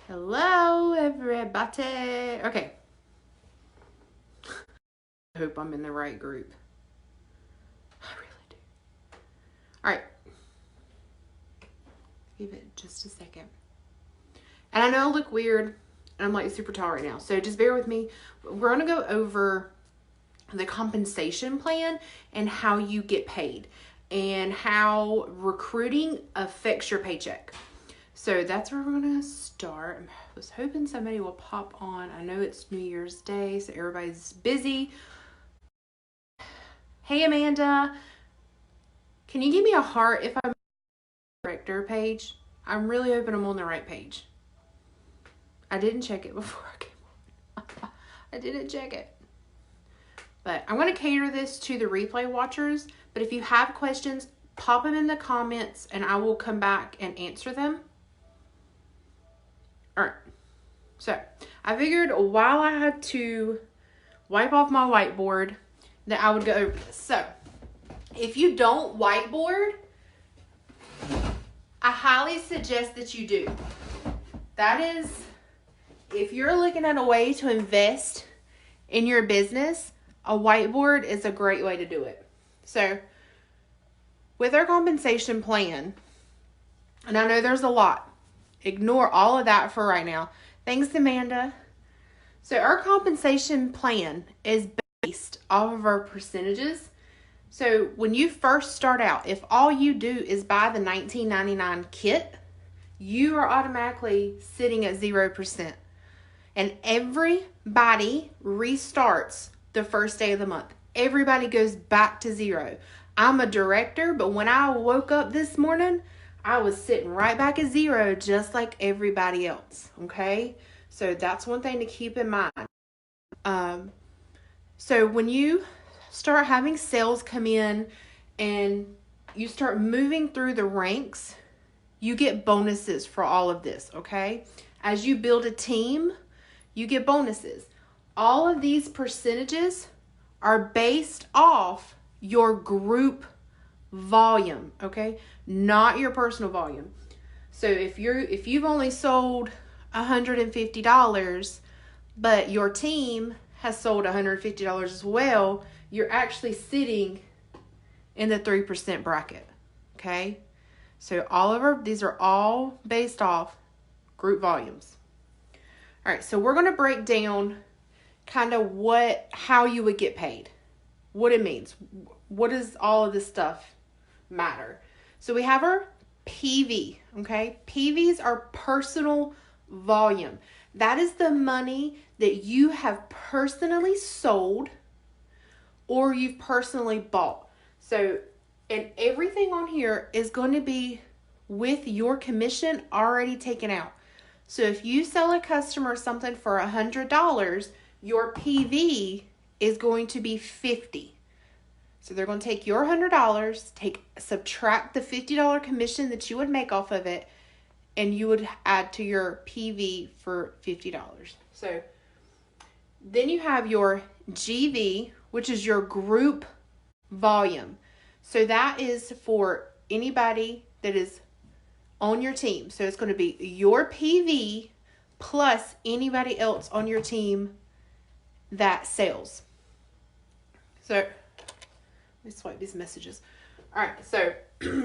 Hello, everybody. Okay. I hope I'm in the right group. I really do. All right. Give it just a second. And I know I look weird, and I'm like super tall right now, so just bear with me. We're going to go over the compensation plan and how you get paid and how recruiting affects your paycheck. So that's where we're going to start. I was hoping somebody will pop on. I know it's New Year's Day, so everybody's busy. Hey, Amanda. Can you give me a heart if I'm on the director page? I'm really hoping I'm on the right page. I didn't check it before I came on. I didn't check it. But I'm going to cater this to the replay watchers. But if you have questions, pop them in the comments and I will come back and answer them. All right. So I figured while I had to wipe off my whiteboard that I would go over this. So if you don't whiteboard, I highly suggest that you do. That is, if you're looking at a way to invest in your business, a whiteboard is a great way to do it. So with our compensation plan, and I know there's a lot, ignore all of that for right now. Thanks, Amanda. So our compensation plan is based off of our percentages. So when you first start out, if all you do is buy the $19.99 kit, you are automatically sitting at 0%. And everybody restarts the first day of the month. Everybody goes back to 0. I'm a director, but when I woke up this morning, I was sitting right back at 0, just like everybody else. Okay? So that's one thing to keep in mind. So when you start having sales come in and you start moving through the ranks, you get bonuses for all of this, okay? As you build a team, you get bonuses. All of these percentages are based off your group volume, okay? Not your personal volume. So if you've only sold $150, but your team has sold $150 as well, you're actually sitting in the 3% bracket, okay? So these are all based off group volumes. All right, so we're going to break down kind of how you would get paid, what it means. What does all of this stuff matter? So we have our PV, okay? PVs are personal volume. That is the money that you have personally sold or you've personally bought. So, and everything on here is going to be with your commission already taken out. So if you sell a customer something for $100, your PV is going to be $50. So they're going to take your $100, subtract the $50 commission that you would make off of it, and you would add to your PV for $50. So then you have your GV, which is your group volume. So that is for anybody that is on your team. So it's going to be your PV plus anybody else on your team that sells. So let me swipe these messages. All right, so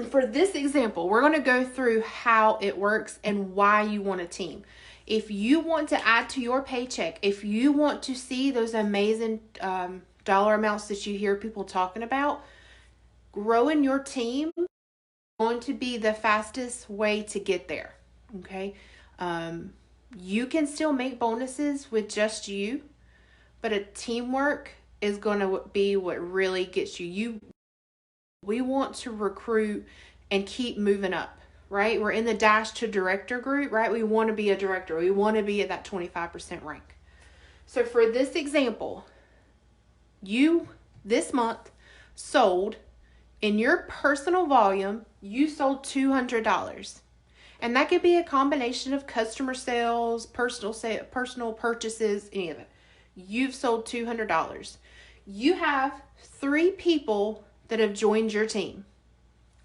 for this example, we're going to go through how it works and why you want a team. If you want to add to your paycheck, if you want to see those amazing dollar amounts that you hear people talking about, growing your team is going to be the fastest way to get there, okay? You can still make bonuses with just you, but a teamwork is going to be what really gets you. We want to recruit and keep moving up, right? We're in the dash to director group, right? We want to be a director. We want to be at that 25% rank. So for this example, you this month sold in your personal volume, you sold $200. And that could be a combination of customer sales, personal purchases, any of it. You've sold $200. You have 3 people that have joined your team.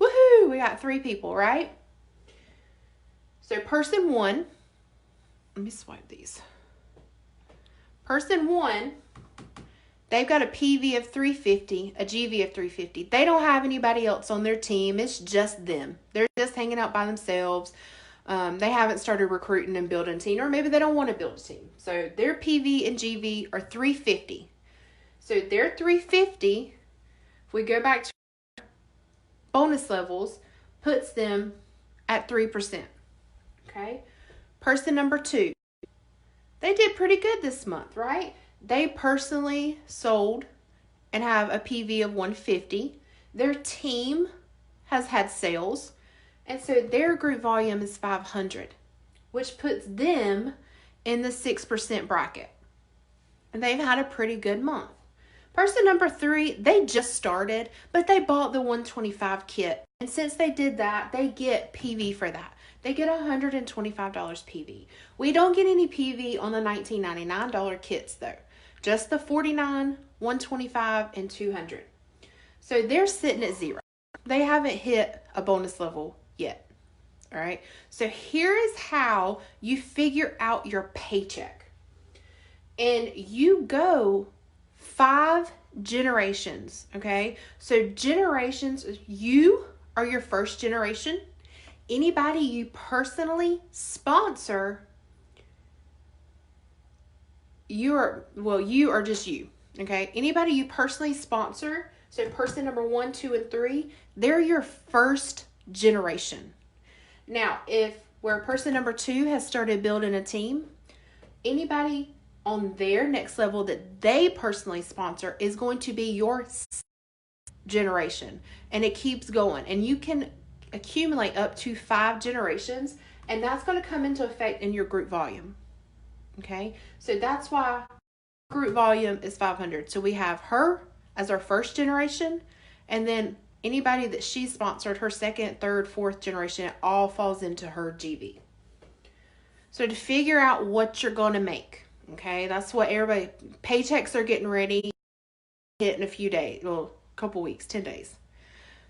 Woohoo! We got 3 people, right? So person 1 let me swipe these. Person 1, they've got a PV of 350, a GV of 350. They don't have anybody else on their team. It's just them. They're just hanging out by themselves. They haven't started recruiting and building a team, or maybe they don't want to build a team. So their PV and GV are 350. So their 350, if we go back to bonus levels, puts them at 3%. Okay. Person number 2, they did pretty good this month, right? They personally sold and have a PV of 150. Their team has had sales, and so their group volume is 500, which puts them in the 6% bracket. And they've had a pretty good month. Person number 3, they just started, but they bought the 125 kit. And since they did that, they get PV for that. They get $125 PV. We don't get any PV on the $19.99 kits though. Just the $49, $125, and $200. So they're sitting at 0. They haven't hit a bonus level yet. All right. So here is how you figure out your paycheck. And you go 5 generations. Okay. So generations, you are your first generation. Anybody you personally sponsor, you are just you. Okay. Anybody you personally sponsor, so person number 1, 2, and 3, they're your first generation. Now, if where person number 2 has started building a team, anybody on their next level that they personally sponsor is going to be your generation. And it keeps going. And you can accumulate up to 5 generations, and that's going to come into effect in your group volume. Okay, so that's why group volume is 500. So we have her as our first generation, and then anybody that she sponsored, her second, third, fourth generation, it all falls into her GV. So to figure out what you're going to make, okay, that's what everybody, paychecks are getting ready, hit in a few days, well, a couple weeks, 10 days.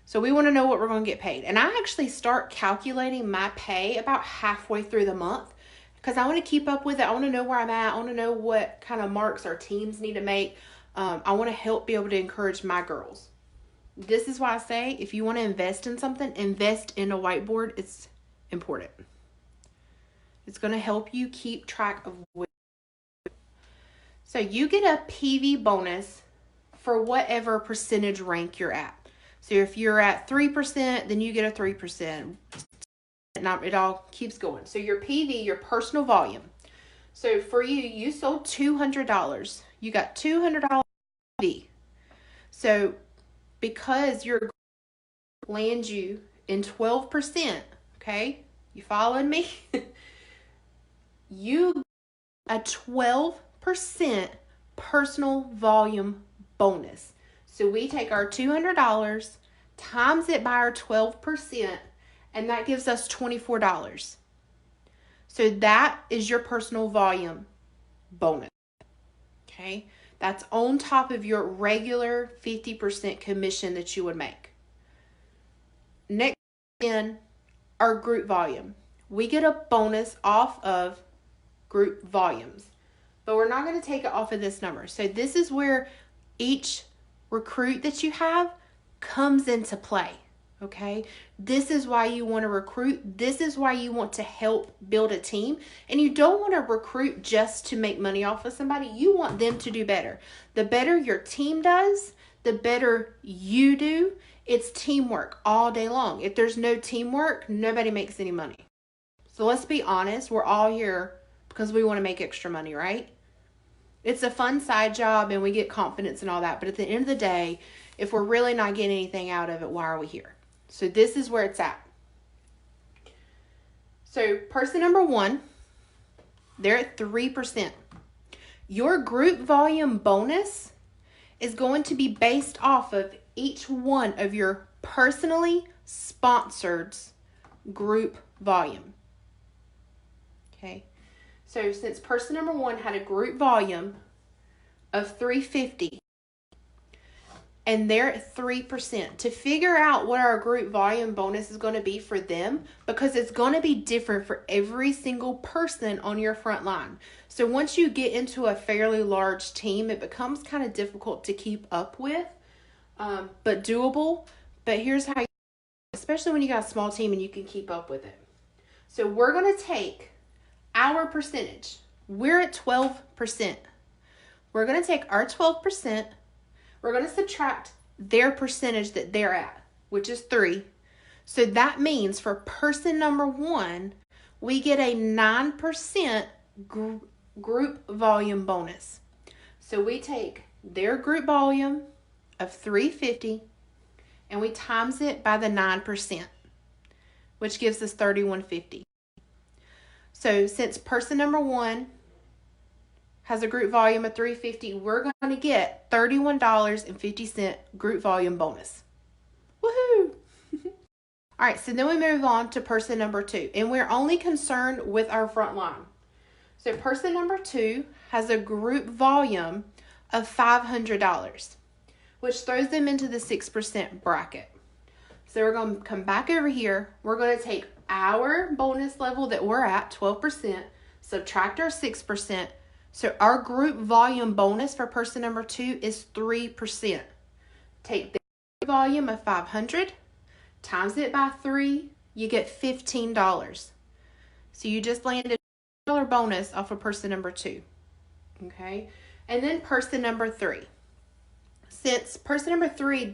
So we want to know what we're going to get paid. And I actually start calculating my pay about halfway through the month, because I want to keep up with it. I want to know where I'm at. I want to know what kind of marks our teams need to make. I want to help be able to encourage my girls. This is why I say, if you want to invest in something, invest in a whiteboard. It's important. It's going to help you keep track of what. So you get a PV bonus for whatever percentage rank you're at. So if you're at 3%, then you get a 3%. It all keeps going. So your PV, your personal volume. So for you, you sold $200. You got $200 PV. So because your lands you in 12%, okay? You following me? You a 12% personal volume bonus. So we take our $200, times it by our 12%, and that gives us $24. So that is your personal volume bonus. Okay? That's on top of your regular 50% commission that you would make. Next in our group volume. We get a bonus off of group volumes, but we're not going to take it off of this number. So this is where each recruit that you have comes into play. Okay, this is why you want to recruit. This is why you want to help build a team. And you don't want to recruit just to make money off of somebody. You want them to do better. The better your team does, the better you do. It's teamwork all day long. If there's no teamwork, nobody makes any money. So let's be honest. We're all here because we want to make extra money, right? It's a fun side job and we get confidence and all that. But at the end of the day, if we're really not getting anything out of it, why are we here? So this is where it's at. So person number 1, they're at 3%. Your group volume bonus is going to be based off of each one of your personally sponsored group volume. Okay. So since person number 1 had a group volume of 350, and they're at 3%. To figure out what our group volume bonus is going to be for them, because it's going to be different for every single person on your front line. So once you get into a fairly large team, it becomes kind of difficult to keep up with, but doable. But here's how, especially when you got a small team and you can keep up with it. So we're going to take our percentage. We're at 12%. We're going to take our 12%. We're going to subtract their percentage that they're at, which is 3. So that means for person number 1, we get a 9% group volume bonus. So we take their group volume of 350 and we times it by the 9%, which gives us 3150. So since person number 1 has a group volume of 350, we're going to get $31.50 group volume bonus. Woohoo! All right, so then we move on to person number 2, and we're only concerned with our front line. So person number 2 has a group volume of $500, which throws them into the 6% bracket. So we're going to come back over here. We're going to take our bonus level that we're at, 12%, subtract our 6%. So our group volume bonus for person number 2 is 3%. Take the volume of 500, times it by 3, you get $15. So you just landed a $1 bonus off of person number 2. Okay? And then person number 3. Since person number 3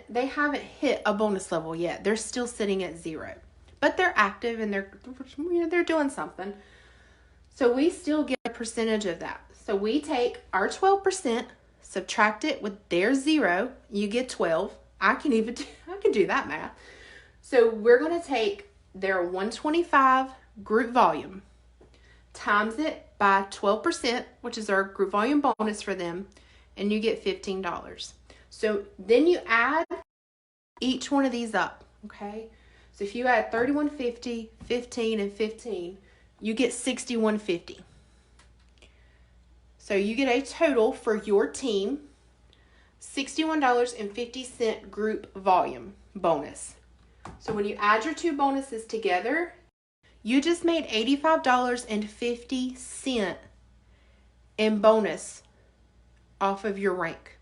they haven't hit a bonus level yet. They're still sitting at 0. But they're active and they're doing something. So we still get a percentage of that. So we take our 12%, subtract it with their 0, you get 12. I can do that math. So we're going to take their 125 group volume, times it by 12%, which is our group volume bonus for them, and you get $15. So then you add each one of these up, okay? So if you add 3150, 15, and 15, you get 6150. So you get a total for your team, $61.50 group volume bonus. So when you add your two bonuses together, you just made $85.50 in bonus off of your rank.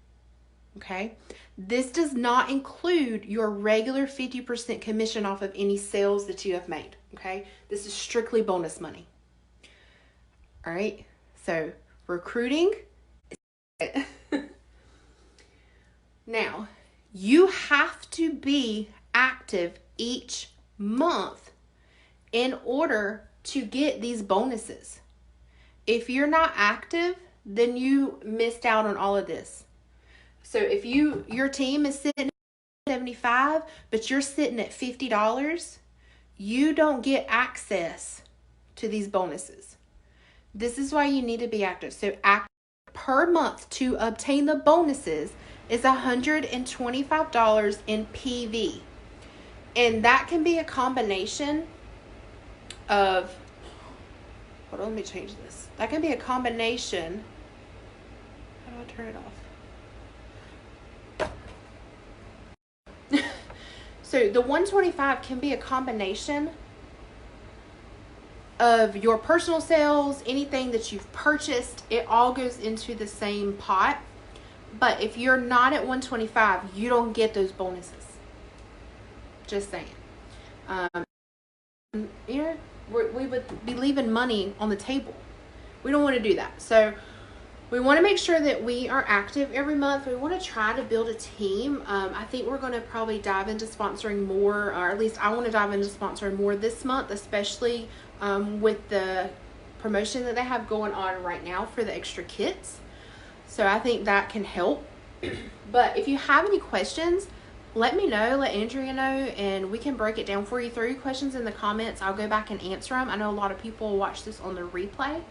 Okay? This does not include your regular 50% commission off of any sales that you have made. Okay? This is strictly bonus money. All right? So, recruiting. Now, you have to be active each month in order to get these bonuses. If you're not active, then you missed out on all of this. So if your team is sitting at 75, but you're sitting at $50, you don't get access to these bonuses. This is why you need to be active. So active per month to obtain the bonuses is $125 in PV. And that can be a combination of, hold on, let me change this. That can be a combination. How do I turn it off? So the 125 can be a combination of your personal sales, anything that you've purchased. It all goes into the same pot. But if you're not at 125, you don't get those bonuses. Just saying. We would be leaving money on the table. We don't want to do that. So we want to make sure that we are active every month. We want to try to build a team. I think we're going to probably dive into sponsoring more, or at least I want to dive into sponsoring more this month, especially with the promotion that they have going on right now for the extra kits. So I think that can help. But if you have any questions, let me know, let Andrea know, and we can break it down for you. Throw your questions in the comments. I'll go back and answer them. I know a lot of people watch this on the replay.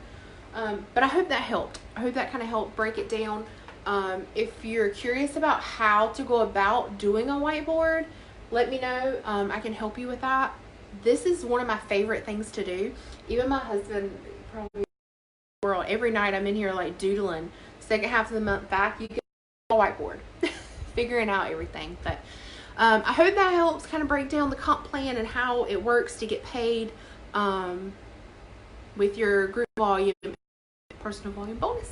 But I hope that helped. I hope that kind of helped break it down. If you're curious about how to go about doing a whiteboard, let me know. I can help you with that. This is one of my favorite things to do. Even my husband, probably world, every night I'm in here like doodling. Second half of the month back, you get a whiteboard. figuring out everything. But I hope that helps kind of break down the comp plan and how it works to get paid with your group volume, personal volume bonus.